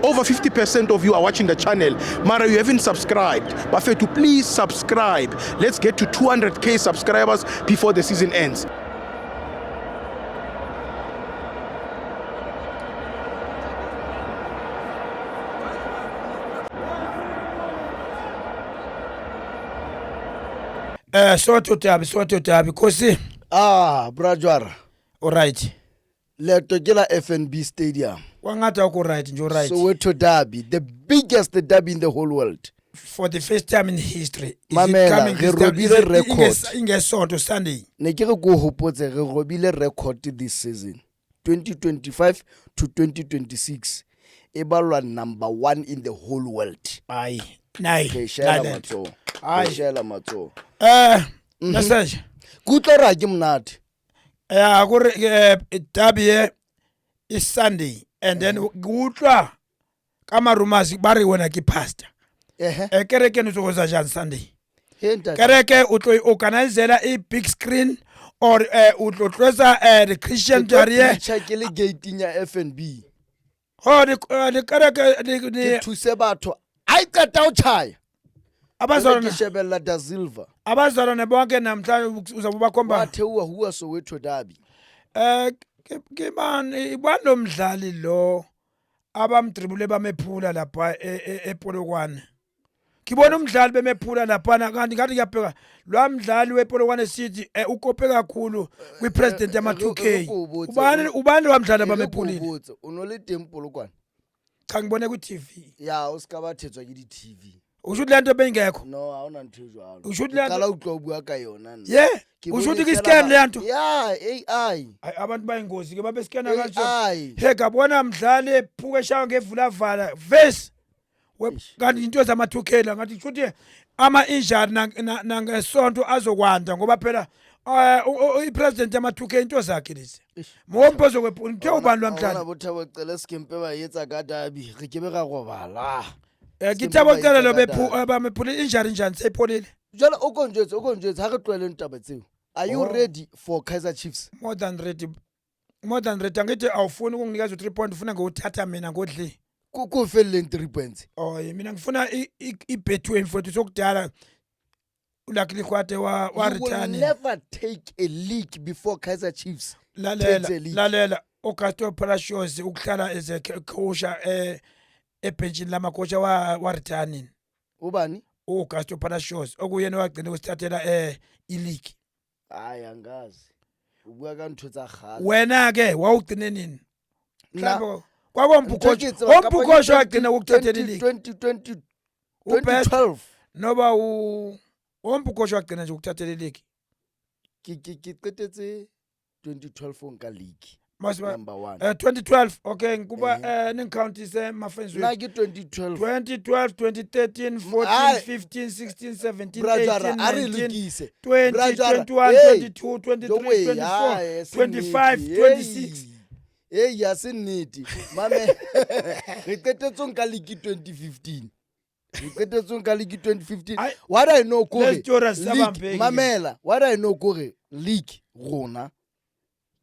over 50% of you are watching the channel. Mara, you haven't subscribed. Bafethu, please subscribe. Let's get to 200k subscribers before the season ends. Soto tabi, Kosi. Brajwara. All right. Leto ke la FNB Stadium. Wangata uko right, njo right. Soweto Derby, the biggest derby in the whole world. For the first time in history. Mamela, re robile record. Ingesoto Sunday. Ne ke re go hopotse re robile record this season. 2025 to 2026. Ebalwa number 1 in the whole world. Aye. Nay. Shela matso. Aye. Shela matso. Message. Kutlora ke mnati. Gore Derby is Sunday and then kutlwa kama rumors bari wena ke pastor. Kereke no tsoza jan Sunday. Kereke o tlo organizela a big screen or o tlo tlosa the Christian Jarie Chakele gating ya FNB. Oh the kereke Ke thuse batho. Ai qeta o chaya. Abazalwane Shebella da Silva. Abazalwane bonke namhlanje uzabuba khomba. Watheuwa huwa Soweto Derby. Ke ibando mdlali lo abamdribule bamephula lapha ePolokwane. Ngibona umdlali bemephula lapha kanti ngathi kuyabheka lo mdlali wePolokwane City ukope kakhulu kwipresident yama 2K. Ubani wamdlala bamephulile? Unole teng Polokwane. Cha ngibone ku TV. Ya usikabathetswa ke di TV. Ushuthi lento bengekho. No awuna ntho jwalo. Ushuthi lento qala uqwa bua ka yona nna. Yeah. Ushuthi ke scan lento. Yeah, AI. Abantu bayingozi ke babe scan kanjalo. He ngabona mdlali ephuke eshaya ngevula vala. Verse. Kanti into zama 2K la ngathi ushuthi ama injury nangesonto azokwanda ngoba phela ipresident yama 2K into zakhe lezi. Mompozo kwepho ubani lwamhlanje. Bona bothabo cela skempe ba yetsa ka Derby. Re kebe ga robala. Ngithabo cela lo bamephula injury njani seyipholile. Jalo okonjetse ha re tlwele ntaba tseo. Are you ready for Kaizer Chiefs? More than ready angithi awufuni ukunginikeza 3 point ufuna ngothatha mina ngodli. Kufelle 3 points. Oh mina ngifuna iBetway mfowethu sokudala ulakili kwate wa return. You will never take a league before Kaizer Chiefs. Lalela Augusto Palacios ukuhlala as a coach ebenchini lamakhocha wa returning. Ubani? Augusto Palacios okuyena wagcina usithathela ileague. Hayi angazi. Ubuya ka ntho tsa khala. Wena ke wawugcine nini? Mhlawumbe kwakwambukosho wagcina ukuthathela ileague 2012 noba wombukosho wagcina nje ukuthathela ileague. Ki qetetse 2012 onka league. Number 1. 2012 okay kuba ningcountise mafenzi na ke 2012 2013 14 15 16 17 18 19 20 21 22 23 24 25 26 yasiniti mame re qetetse onka league 2015. We qetetse onka league 2015. What I know kore mamela what I know kore league rona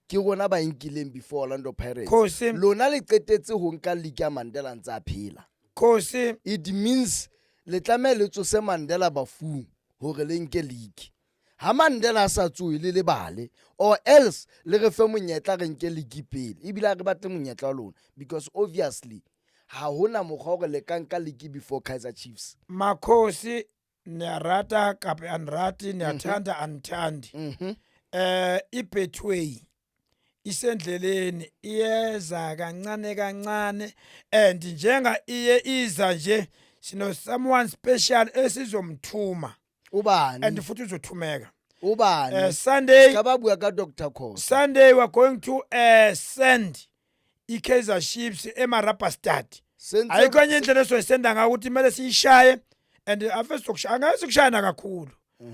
ke gona ba inkileng before Orlando Pirates. Lona le qetetse ho nka league ya Mandela ntsa phela. Khosi It means le tlamela le tsose Mandela bafung hore le nke league. Ha Mandela sa tswe le bale or else le re fe monyetla re nke league pele. Ebile re batle monyetla wa lona because obviously ha hona mokgwa hore le ka nka league before Kaizer Chiefs. Makhosi niyarata kape anrati niyathanda anthandi. iBetway isendleleni iyeza kancane and njenga iye iza nje sino someone special esizomthuma Ubani? And futhi uzothumeka. Ubani? Sunday kababuya ka Dr. Khosa. Sunday we are going to send iKaizer Chiefs eMarapa Stadium. Ayikho enye indlela soyisenda ngakuthi kumele siyishaye and afese sokushaya angase kushayana kakhulu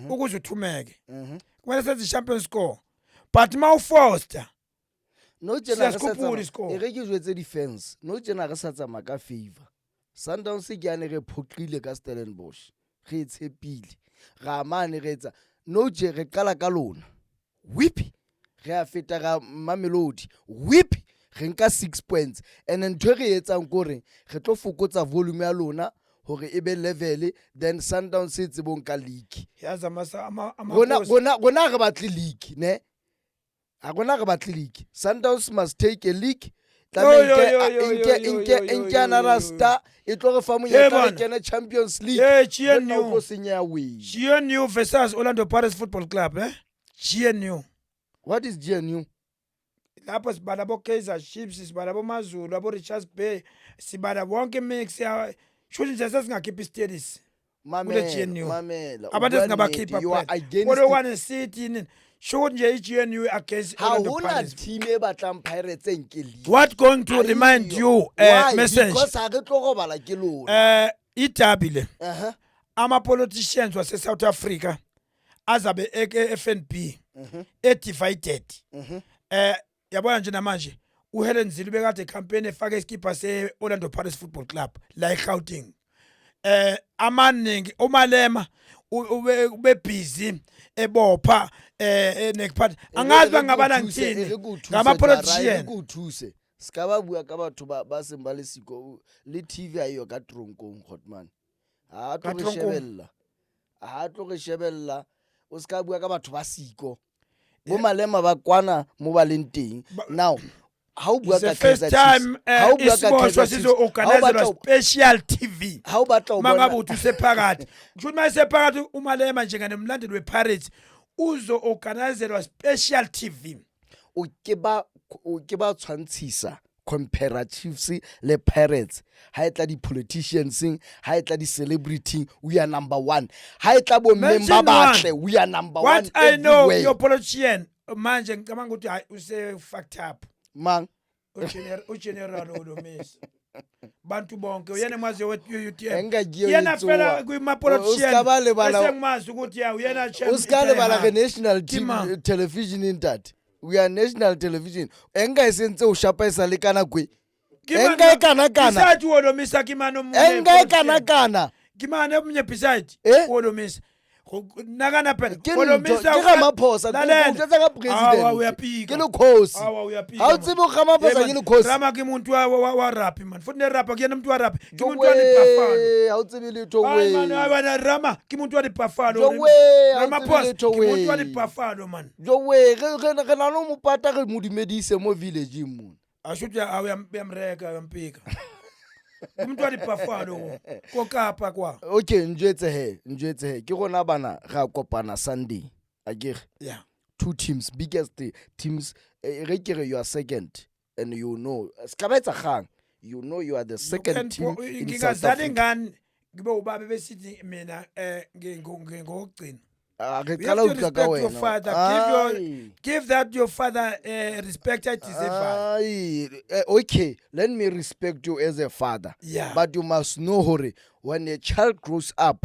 ukuze uthumeke. Kumele senze champion score. But mau Foster no jena re ke jwetse defense no jena re sa tsama ka favor. Sundowns ke ane re phoqile ka Stellenbosch re tshepile ga mane re etsa no je re qala ka lona whip re a feta ga Mamelodi whip re nka 6 points and ntho re etsang kore re tlo fokotsa volume ya lona hore e be level, then Sundowns se tsebong ka league. yazi Gona re batle league ne a gona re batle league. Sundowns must take a league. Inke another star e tlo re fa monyetla re kena Champions League. GNU versus Orlando Pirates Football Club GNU. What is GNU? Lapho sibala bo Kaizer Chiefs, sibala bo Mazulu, abo Richards Bay, sibala wonke mix ya shuthi nje sesingakhipha status. Mamela. Abantu singabakhipha phela. Polokwane City nini? Shuthi nje iGNU against Orlando Pirates. Team e batlang Pirates enke league. What going to remind you message? Because ha re tlo robala ke lona. Itabile. Ama politicians wase South Africa azabe FNB divided. Yabona nje namanje uHelen Zille bekade campaign efake iskipha seOrlando Pirates Football Club la eGauteng. Amaningi uMalema ube busy ebopha nekuphatha angazi bangabala ngithini ngama politician ukuthuse sikaba bua ka batho ba sembale siko le TV ayo ka tronkong Hotman ha tlo re shebella o ska bua ka batho ba siko bo Malema ba kwana mo ba leng teng. Now how bua ka Kaizer Chiefs how bua ka Kaizer Chiefs organize special TV how batla mangabuthu sephakathi kusho mayisephakathi uMalema njengane mlandeli wePirates uzo organize special TV o ke ba tshwantshisa comparatives le Pirates ha etla di politicians ha etla di celebrity we are number 1 ha etla bo member batle we are number 1 what I know your politician manje ngicabanga ukuthi hayi use fucked up man ugeneral Olomisa bantu bonke uyena mazi weUTM yena phela kuma politician esengimazi ukuthi ya uyena champion uskale bala ke national TV television in that we are national television engayisentse ushapa isale kana gwe engayikana beside Olomisa kimano engayikana kimane omunye beside Olomisa nakana phela Olomisa ke ga maphosa utsetsa ka president ke le khosi ha o tsebe ga maphosa ke le khosi rama ke muntu wa rap man futhi ne rap ke yena muntu wa rap ke muntu wa Buffalo ha o tsebe letho we man abana rama ke muntu wa Buffalo rama phosa ke muntu wa Buffalo man jo we re na no mo pata re modimedise mo village mo ashuthi awuyamreka yampika umuntu wa Buffalo ko Kapa kwa okay njetse he ke gona bana ga kopana Sunday akere yeah 2 teams biggest teams re kere you are second and you know skabetsa gang you know you are the second team in South Africa ngani ngibe ubabe besithi mina ngingogcina give that your father respect I deserve. Okay, let me respect you as a father. Yeah. But you must know hore when a child grows up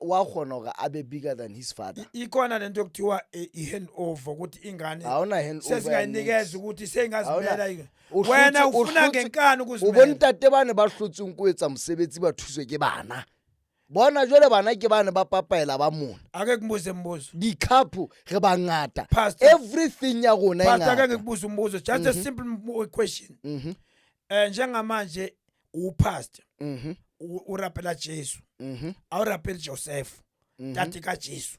wa khona ga abe bigger than his father. Ikona lento kuthiwa i-hand over ukuthi ingane awuna hand over sesingayinikeza ukuthi sengazimela wena ufuna ngenkani ukuzimela. Ubona tate bane ba hlotse nkwetsa mosebetsi ba thuswe ke bana. Bona jole bana ke bana ba papaela ba mona ake kubuze mbuzo di cup re ba ngata everything ya gona ngata pastor ake kubuza umbuzo just a simple question njengamanje upastor urapela Jesu awurapela Joseph tati ka Jesu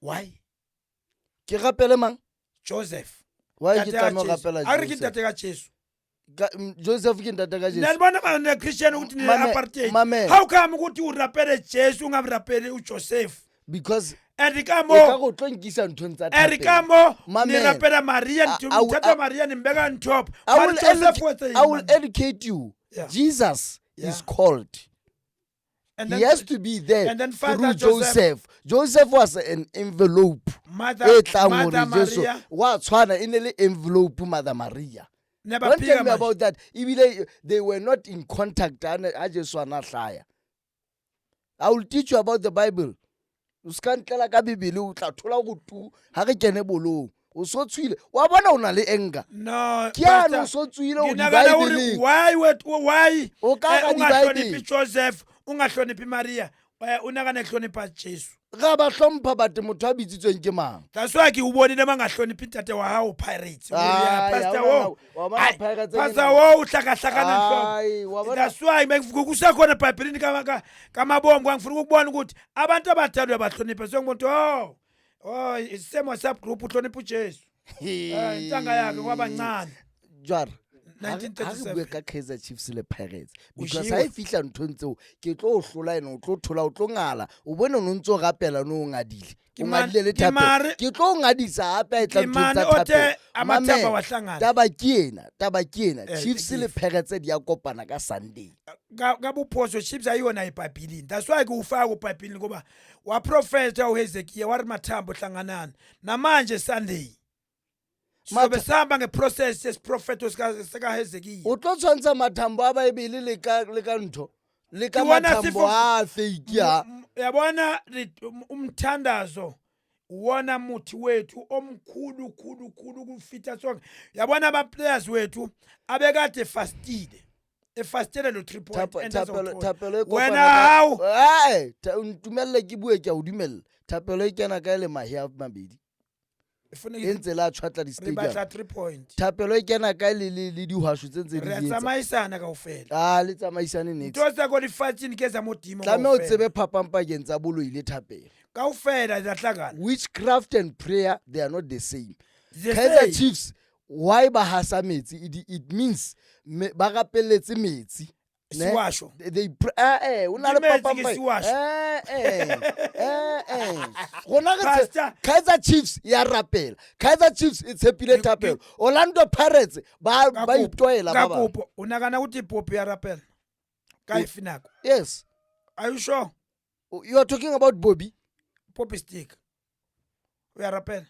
why ke rapele mang Joseph why ke tamo rapela Jesu ari ke tati ka Jesu Joseph ke ndata ka Jesu nalibona bana Christian ukuthi ni apartheid how come ukuthi urapele Jesu ungamrapele uJoseph because erikamo ka go tlonkisa ntho ntsa thapelo erikamo ni rapela Maria ntutata Maria ni mbeka ntop I will educate you. Yeah. Jesus is called and he has to be there and then through Joseph was an envelope Mother Maria wa tshwana inele envelope Mother Maria. Never don't tell me about that. They were not in contact. I just want to lie. I will teach you about the Bible. You can't tell a Bible. Thola go tu. Ha re kene bolong. O so tswile. Wa bona o na le enga. No. Kiana o so tswile o di Bible. Why? O ka ga di Bible. Ungahloniphi Joseph, ungahloniphi Maria. Unakane hlonipha Jesu. ga ba hlompha bate motho a bitsitsweng ke mang. That's why ke o bonile mangahloniphi ntate wa hao Pirates. Pastor wo. Pastor wo uhlakahlakana nhlobo. That's why kusakhona eBhayibhelini kamabongo ngifuna ukubona ukuthi abantu abadala uyabahlonipha sengibona isemo sub group uhlonipha uJesu. Intanga yakhe kwabancane. Jwara 1937 ka Kaizer Chiefs le Pirates because ha e fihla nthong tseo ke tlo o hlola ena o tlo thola o tlo ngala o bone o ntse rapela no ngadile o ngadile le thapelo ke tlo ngadisa hape e tla ntsa thapelo amathaba wahlangana taba kiena Chiefs le Pirates dia kopana ka Sunday ka buphoso Chiefs ayona eBhayibhelini that's why kufaka eBhayibhelini ngoba wa prophet uHezekiah wari mathambo hlanganana namanje Sunday Sobe samba ngeprocess yesiprofeto sika Hezekiah. O tlo tshwantsha mathambo a Bibele le ka ntho. Le ka mathambo a fake ya. Yabona umthandazo uwona muthi wethu omkhulu khulu kufita sonke. Yabona aba players wethu abekade fastide. Efastele lo 3 point Thapelo wena hawo ntumelle ke bue ke a o dumella. Thapelo e kena ka le mahi a mabedi. Entse la tshwatla di stadium. Re batla 3 point. Thapelo e kena ka le dihwashu tse di etsa. Re tsamaisana kaofela. Le tsamaisane next. Tosa go di fatsini ke za modimo. Tlame o tsebe phapang pakeng tsa bolo ile thapelo. Kaofela di hlakana. Witchcraft and prayer they are not the same. Kaizer Chiefs why ba hasa metsi it means ba rapelletse metsi. Siwasho. They una le papang Kaizer Chiefs ya rapela. Kaizer Chiefs it's hepile thapelo. Orlando Pirates ba itoela baba. Kakupo unakana uthi pop ya rapela. Ka ifinako. Yes. Are you sure? You are talking about Bobby? Poppy stick. We are rapela.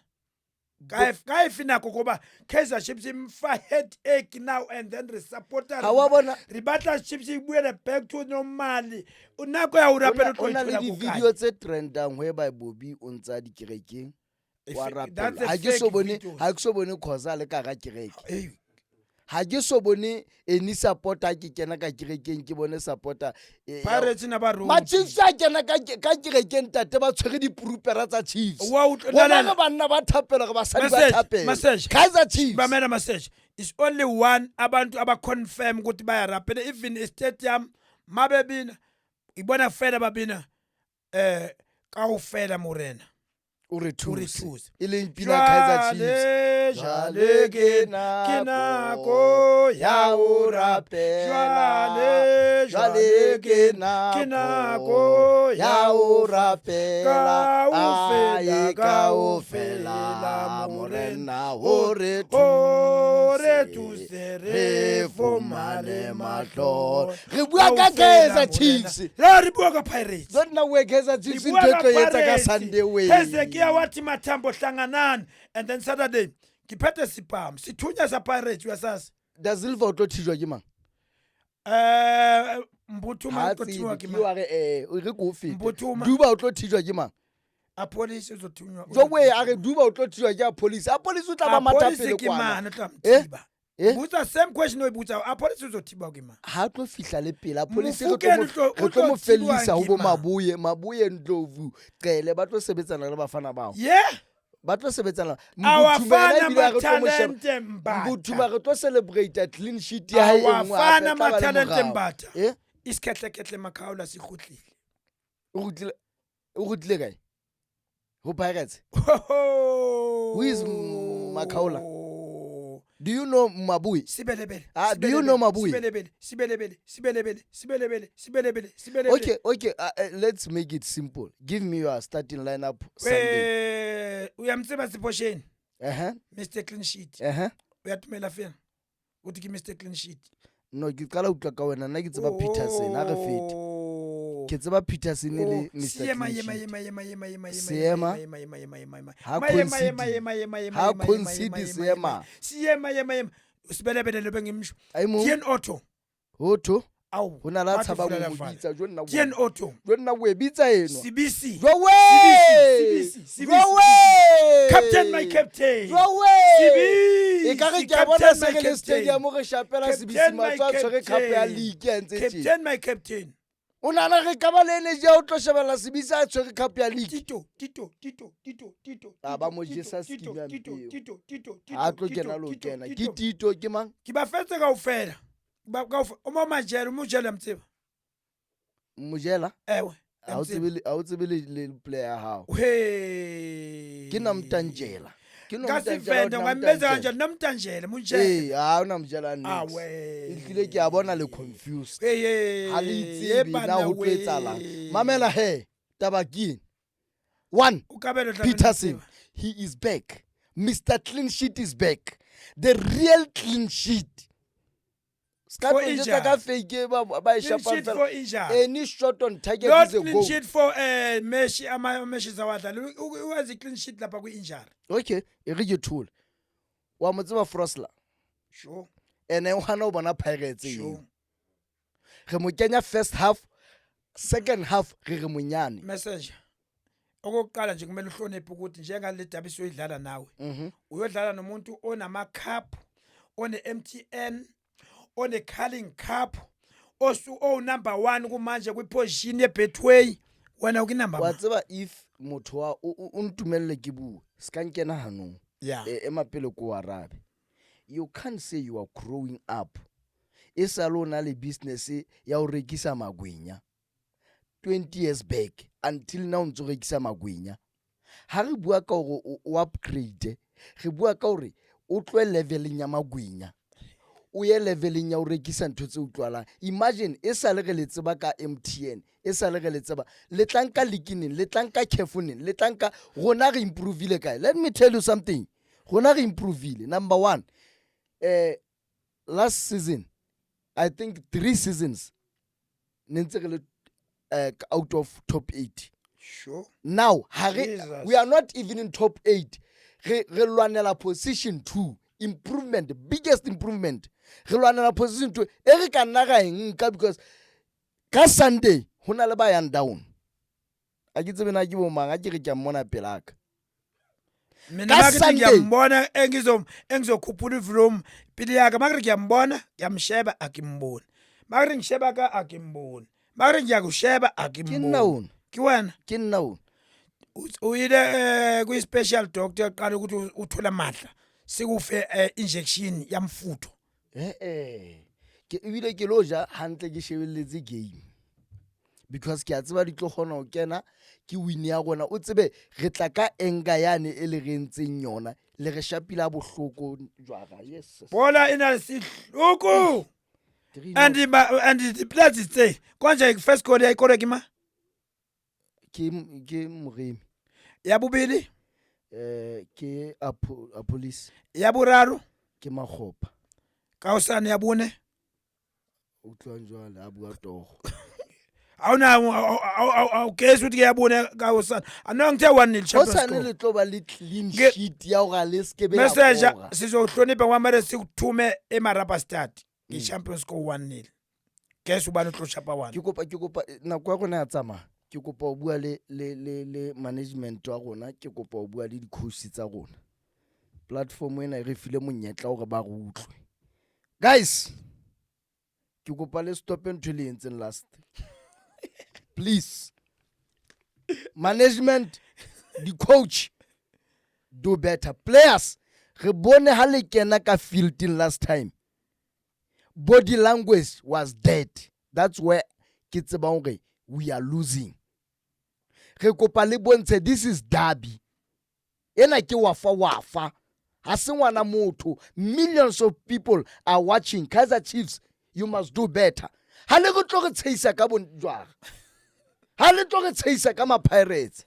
Ka ifinako goba Kaizer Chiefs imfa headache now and then the supporter re batla Chiefs ibuele back to normally unako ya urapela tlo ithola go video tse trendang whereby Bobby o ntsa di kerekeng wa rapela ha ke so bone khoza le ka ga kereke ha ke so bone eni supporter ke kena ka kerekeng ke bone supporter Pirates na ba ma Chiefs a kena ka kerekeng tate ba tshwere di purupera tsa Chiefs bona banna ba thapela go ba sadi ba thapela Kaizer Chiefs ba mena message is only one abantu aba confirm ukuthi baya rapela even stadium mabebina ibona fela babina ka ufela morena Urethuze ile mpina Kaizer Chiefs jale kinako ya urapela jale kinako ya urapela ka ufela morena urethuze re fomale mahlo re bua ka Kaizer Chiefs re bua ka Pirates don't know where Kaizer Chiefs ntotlo yetsa ka Sunday way Hezekiah wathi mathambo hlanganana and then Saturday ngiphethe sipam sithunya sa Pirates uyasasa da Silva o tlo thijwa ke mang Mbuthuma o thijwa ke mang o re go feta Duba o tlo thijwa ke mang a police o thunywa jo we a re Duba o tlo thijwa ke a police o tla ba matapele kwana Buta same question no buta a police o thiba ke mang ha tlo fihla le pela police re tlo mo felisa ho bo mabuye Ndlovu qele ba tlo sebetsana le bafana bao ba tlo sebetsana Mbuthuma re tlo celebrate a clean sheet ya hae engwe afana ma talent mbata isikhehle makhawula sikhutlile o gutlile kae ho Pirates who is Makaula? Do you know Mabui? Do you know Mabui? Okay. Let's make it simple. Give me your starting lineup Sunday. Uyamtseba siposheni. Mr. Clean Sheet. Uyathumela fela. Uthi ki Mr. Clean Sheet. No, ke qala utlwa ka wena nna ke tseba Peterson a re fete. Ke tseba Peterson le Mr. Siyema usibelebele lobe ngimsho Tien Otto awu hona la tshaba go bitsa jo nna Tien Otto jo nna go bitsa eno CBC captain my captain e ka re ke bona se ke le stadium go shapela CBC matswa tshwere cup ya league ya ntse captain my captain O nana re ka ba le energy ya o tlo shebella sebisa a tshwere cup ya league. Tito. Ba mo jesa skill ya mpeo. Ha tlo kena lo kena. Ke Tito ke mang? Ke ba fetse kaofela. O mo Majela, mo Jela mtseba. Mojela? Ewe. Ha o tsebe le player ya hao. Hey. Ke Namtanjela. Ka Sevenda ngambeza kanje Namtanjela Mojela. Ha ona Mojela next. Awe. Ihlile ke a bona le confused. Ha le Hey. itsebe na ho tlo etsalang. Mamela he, Tabakini. 1. Peterson, he is back. Mr. Clean Sheet is back. The real clean sheet. Clean sheet for injury. Any shot on target is a goal. Clean sheet for Messi Messi zawadla. Who has a clean sheet lapha ku injury? Okay, e re ke tool. Wa mo tseba Frosler. Sure. Ene o hana o bona Pirates e. Sure. Re mo kenya first half, second half re monyane. Message. Okokuqala nje kumele uhloniphe ukuthi njengale dabi soyidlala nawe. Uyodlala nomuntu onama cup, one MTN, one Carling Cup, o number 1 kumanje kwi position ye Betway. Wena uki number 1. Wa tseba if motho wa o ntumelle ke bua, ska nkena hanong. Yeah. Emapele ko Arabe. You can't say you are growing up. Esalona le business ya o rekisa magwenya. 20 years back until now ntse rekisa magwenya. Ha re bua ka hore o upgrade, re bua ka hore o tlo leveling ya magwenya. O ye leveling ya o rekisa ntho tse utlwalang. Imagine e sa le re le tseba ka MTN, e sa le re le tseba le tlanka likining, le tlanka Kefuning, le tlanka rona re improveile kae. Let me tell you something. Rona re improveile. Number 1, last season, I think 3 seasons, nentse re le out of top 8. Sure. Now, we are not even in top 8. Re lwanela position 2. Improvement, biggest improvement. Re lwanela position 2. Ere ka nna ga enka because ka Sunday hona le ba yang down. A ke tsebe na ke bo mang a ke re ke mmona pelaka. Mina bakithi ngiyambona engizokhuphula ivolume pili yaka makri ngiyambona yamsheba akimboni. Makri ngisheba ka akimboni. Makri ngiyakusheba akimboni. Ki wena? Ke nna wona. Uyile ku special doctor qala ukuthi uthola amandla. Sikufe injection yamfutho. Ke ibile ke loja hantle ke shebelletse game. Because ke a tseba di tlo gona o kena ke win ya gona o tsebe re tla ka enga yane e le rentseng yona le re shapila bohloko jwaga. Yes. Bola ina sihluku. And the players say konje first goal ya ikore kima? Ke Moremi. Ya bobedi? Ke a police. Ya boraro? Ke Makgopa. Ka osane ya bone? O tlwanjwala a bua togo. Au guess ukuthi kuyabona ka osane. Ano ngithe 1-0 Champions League. Osane le tlo ba le clean sheet ya o ga le skebe ya. Message sizohlonipha kwamare sikuthume eMarapa Stadium. Ke Champions League 1-0. Guess ubani tlo chapa 1. Ke kopa na kwa gona ya tsama. Ke kopa o bua le management wa rona, ke kopa o bua le di-coach tsa rona. Platform ena e re file monyetla hore ba re utlwe. Guys, ke kopa le stop ntho le entseng last. Please. Management, the coach, do better. Players, re bone ha le kena ka field last time. Body language was dead. That's where ke tseba hore we are losing. Re kopa le bontshe this is derby. Ena ke wafa. Ha se ngwana motho. Millions of people are watching. Kaizer Chiefs, you must do better. Ha le go tlo re tseisa ka bonjwa. Ha le tlo re tseisa ka ma Pirates.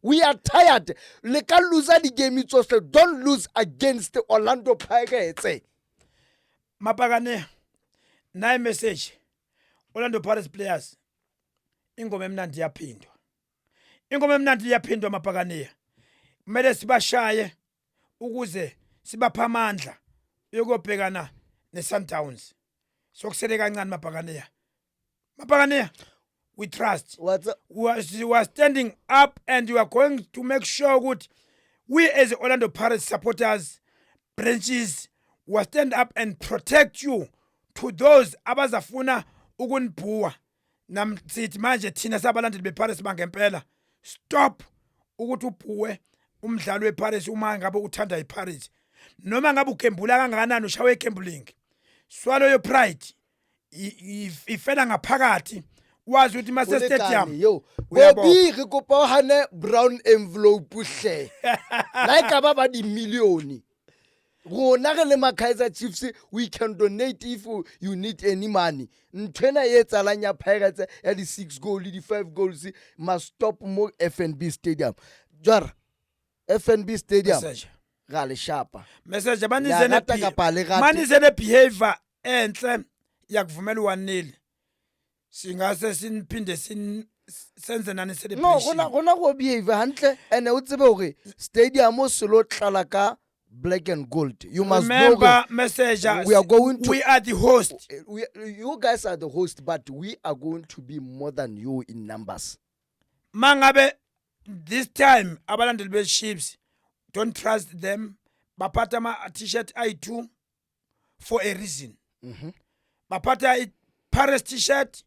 We are tired. Le ka loser di game tsohle. Don't lose against the Orlando Pirates. Mapagane. Na message. Orlando Pirates players. Ingoma emnandi yaphindwa. Ingoma emnandi yaphindwa Mapagane. Kumele sibashaye ukuze sibapha amandla yokubhekana neSundowns. Sokusele kancane Mapagane. We trust. We are standing up and we are going to make sure that we as Orlando Pirates supporters, branches, will stand up and protect you to those abazafuna ukunibhuwa namsithi manje thina sabalandeli beParis bangempela stop ukuthi ubhuwe umdlalo weParis uma ngabe uthanda iParis noma ngabe ugembula kangakanani ushawe gambling swallow your pride ifela ngaphakathi wazi ukuthi mase stadium yo bobi re kopa hane brown envelope hle like aba di million rona re le Kaizer Chiefs we can donate if you need any money nthwena e etsalang ya Pirates ya di 6 goal di 5 goals must stop mo FNB Stadium jwara FNB Stadium ga le shapa message manizene behavior enhle yakuvumela 1-0 singase siniphinde senze nani celebration no gona go behave hantle ene o tsebe hore stadium o se lo tlala ka black and gold. You must remember, know messengers, we are going to. We are the host. You guys are the host, but we are going to be more than you in numbers. Mangabe, this time abalandeli be-Chiefs, don't trust them. Bapata ma t-shirt I2 for a reason. Bapata Paris t-shirt,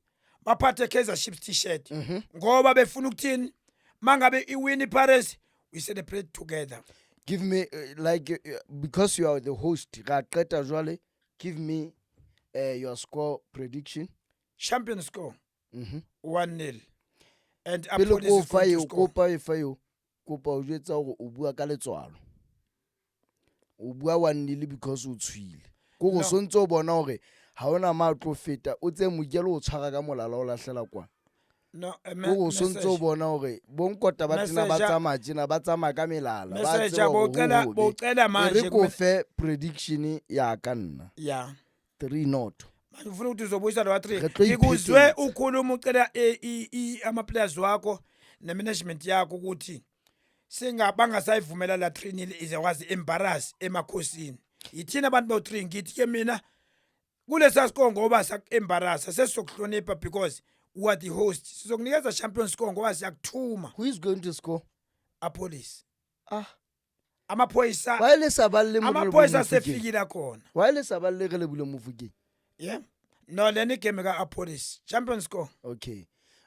bapata Kaizer Chiefs t-shirt. Ngoba befuna ukuthini? Mangabe iwini Paris, we celebrate together. Give me because you are the host, give me your score prediction. Champion score 1-0. And Apollo is going to score. Kopa o jetsa go o bua ka letswalo. O bua 1-0 because o tshwile. Go go sontso bona hore ha ona matlo feta o tse mojelo o tshwara ka molala o lahlela kwa. No, go sontso bona hore bonkota ba tsena ba tsama tsena ba tsama ka melala ba tseba bo cela manje re ko fe prediction ya ka nna yeah 3-0 manje ufuna ukuthi uzobuyisa lo 3 ikuzwe ukhuluma ucela ama players wakho ne management yakho ukuthi singabanga sayivumela la 3-0 izakwazi embarrass emakhosini yithina abantu bo 3 ngithi ke mina kulesa score ngoba sak embarrass sesizokuhlonipha because we are the host. Sizokunikeza champion score ngoba siyakuthuma. Who is going to score? Police. Amaphoyisa. Why le saballe mo? Amaphoyisa sefikile khona. Why le saballe re le bule mofuke? Yeah. No, leni game ka Police. Champion score. Okay.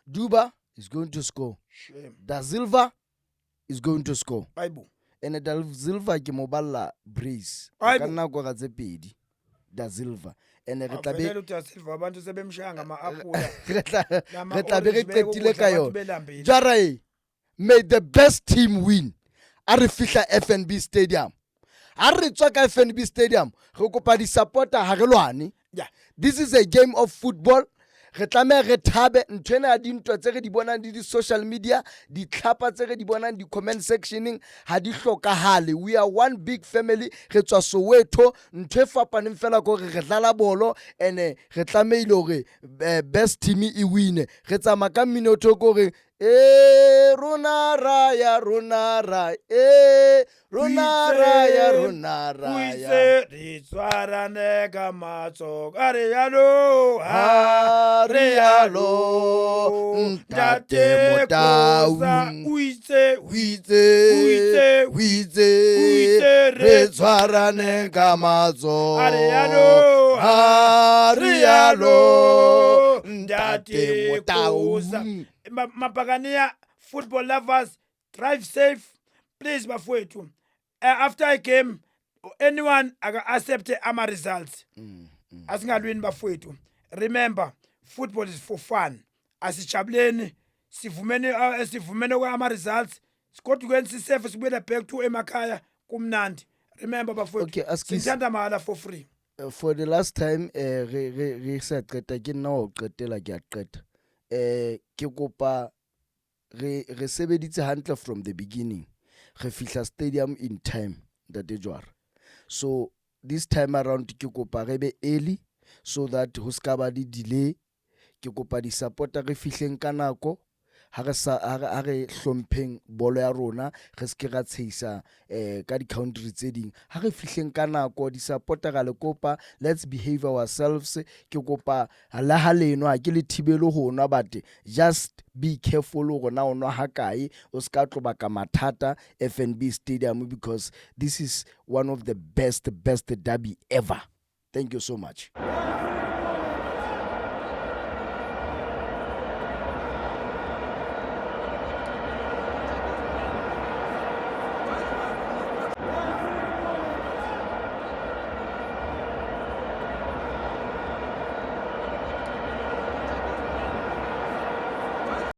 Duba is going to score. Shame. Da Silva is going to score. Bible. And Da Silva ke moballa Breeze. Ka nna go ga tse pedi. Da Silva. Ene re tla be abantu sebemshanga ama-apula re tla be re qetile ka yona jara may the best team win a re fihla FNB Stadium a re tswa ka FNB Stadium re kopa di supporter ha re lwane this is a game of football re tlame re thabe ntwena ya dintwa tse re di bonang di social media di tlhapa tse re di bonang di comment sectioning ha di hlokahale we are one big family re tswa Soweto ntwe fapaneng fela go re dlala bolo ene re tlameile gore best team e win re tsama ka minotho go re rona raya uise di tswarane ka matso ka re yalo ntate Motau uise re tswarane ka matso ka re yalo ntate Motau Mapagania football lovers, drive safe, please bafowethu. After a game, anyone accept ama results. Asingalwini bafowethu. Remember, football is for fun. Asijabuleni, sivumene kwa ama results. Sikodwa kwenza safe sibuyela back to emakhaya kumnandi. Remember bafowethu. Sithanda mahala for free. For the last time re sa qeta ke nna o qetela ke a qeta. Ke kopa re sebeditse hantle from the beginning re fihla stadium in time ntate Jwara so this time around ke kopa re be early so that ho ska ba di delay ke kopa di supporter re fihleng ka nako ha re hlompheng bolo ya rona re se ke ra tshisa ka di country tse ding ha re fihleng ka nako di supporter ga le kopa let's behave ourselves ke kopa la haleno ha ke le thibelo ho nwa but just be careful go na o nwa hakae o ska tloba ka mathata FNB Stadium because this is one of the best derby ever. Thank you so much.